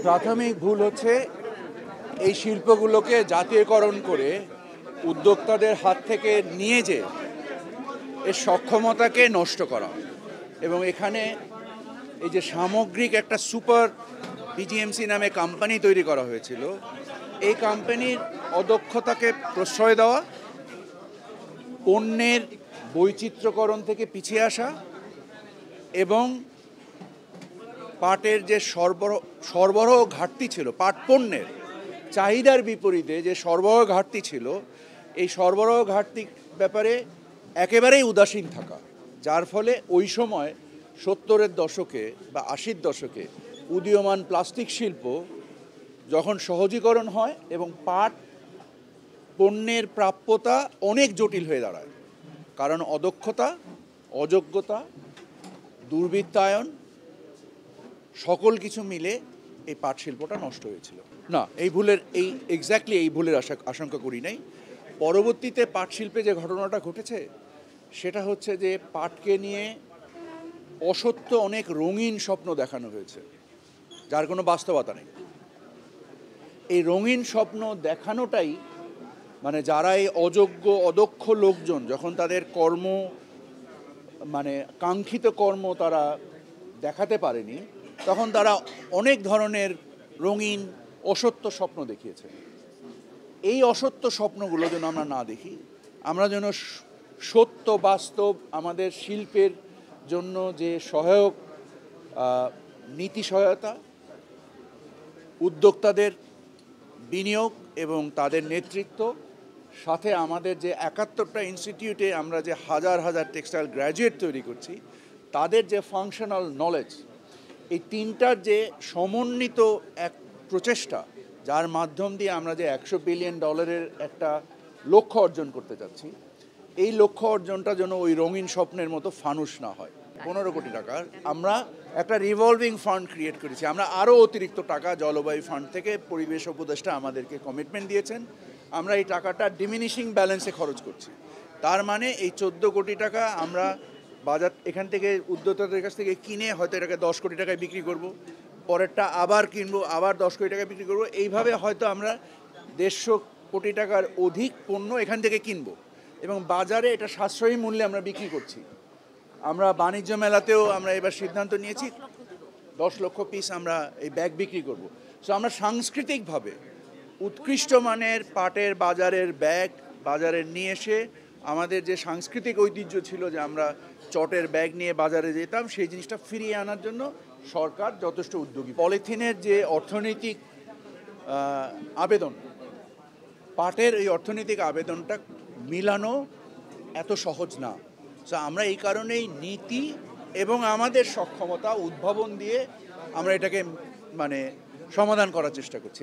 প্রাথমিক ভুল হচ্ছে এই শিল্পগুলোকে জাতীয়করণ করে উদ্যোক্তাদের হাত থেকে নিয়ে যে এর সক্ষমতাকে নষ্ট করা এবং এখানে এই যে সামগ্রিক একটা সুপার বিজিএমসি নামে কোম্পানি তৈরি করা হয়েছিল, এই কোম্পানির অদক্ষতাকে প্রশ্রয় দেওয়া, পণ্যের বৈচিত্র্যকরণ থেকে পিছিয়ে আসা এবং পাটের যে সরবরাহ ঘাটতি ছিল, পাট পণ্যের চাহিদার বিপরীতে যে সরবরাহ ঘাটতি ছিল, এই সরবরাহ ঘাটতির ব্যাপারে একেবারেই উদাসীন থাকা, যার ফলে ওই সময় 70-এর দশকে বা 80-র দশকে উদীয়মান প্লাস্টিক শিল্প যখন সহজীকরণ হয় এবং পাট পণ্যের প্রাপ্যতা অনেক জটিল হয়ে দাঁড়ায়, কারণ অদক্ষতা, অযোগ্যতা, দুর্বৃত্তায়ন সকল কিছু মিলে এই পাট শিল্পটা নষ্ট হয়েছিল। না, এই ভুলের আশঙ্কা করি নাই। পরবর্তীতে পাট শিল্পে যে ঘটনাটা ঘটেছে সেটা হচ্ছে যে পাটকে নিয়ে অসত্য অনেক রঙিন স্বপ্ন দেখানো হয়েছে, যার কোনো বাস্তবতা নেই। এই রঙিন স্বপ্ন দেখানোটাই মানে যারা এই অযোগ্য অদক্ষ লোকজন যখন তাদের কাঙ্ক্ষিত কর্ম তারা দেখাতে পারেনি, তখন তারা অনেক ধরনের রঙিন অসত্য স্বপ্ন দেখিয়েছে। এই অসত্য স্বপ্নগুলো যেন আমরা না দেখি, আমরা যেন সত্য বাস্তব আমাদের শিল্পের জন্য যে সহায়ক নীতি সহায়তা, উদ্যোক্তাদের বিনিয়োগ এবং তাদের নেতৃত্ব, সাথে আমাদের যে 71টা ইনস্টিটিউটে আমরা যে হাজার হাজার টেক্সটাইল গ্র্যাজুয়েট তৈরি করছি, তাদের যে ফাংশনাল নলেজ, এই তিনটার যে সমন্বিত এক প্রচেষ্টা, যার মাধ্যম দিয়ে আমরা যে $100 বিলিয়ন একটা লক্ষ্য অর্জন করতে যাচ্ছি, এই লক্ষ্য অর্জনটা যেন ওই রঙিন স্বপ্নের মতো ফানুস না হয়। 15 কোটি টাকার আমরা একটা রিভলভিং ফান্ড ক্রিয়েট করেছি। আমরা আরও অতিরিক্ত টাকা জলবায়ু ফান্ড থেকে পরিবেশ উপদেষ্টা আমাদেরকে কমিটমেন্ট দিয়েছেন, আমরা এই টাকাটা ডিমিনিশিং ব্যালেন্সে খরচ করছি। তার মানে এই 14 কোটি টাকা আমরা বাজার এখান থেকে উদ্যোক্তাদের কাছ থেকে কিনে হয়তো এটাকে 10 কোটি টাকায় বিক্রি করব, পরেরটা আবার কিনবো, আবার 10 কোটি টাকায় বিক্রি করব। এইভাবে হয়তো আমরা 150 কোটি টাকার অধিক পণ্য এখান থেকে কিনবো এবং বাজারে এটা সাশ্রয়ী মূল্যে আমরা বিক্রি করছি। আমরা বাণিজ্য মেলাতেও আমরা এবার সিদ্ধান্ত নিয়েছি 10 লক্ষ পিস আমরা এই ব্যাগ বিক্রি করব। সো আমরা সাংস্কৃতিকভাবে উৎকৃষ্ট মানের পাটের বাজারের ব্যাগ বাজারে নিয়ে এসে আমাদের যে সাংস্কৃতিক ঐতিহ্য ছিল যে আমরা চটের ব্যাগ নিয়ে বাজারে যেতাম, সেই জিনিসটা ফিরিয়ে আনার জন্য সরকার যথেষ্ট উদ্যোগী। পলিথিনের যে অর্থনৈতিক আবেদন, পাটের এই অর্থনৈতিক আবেদনটা মিলানো এত সহজ না। সো আমরা এই কারণেই নীতি এবং আমাদের সক্ষমতা উদ্ভাবন দিয়ে আমরা এটাকে সমাধান করার চেষ্টা করছি।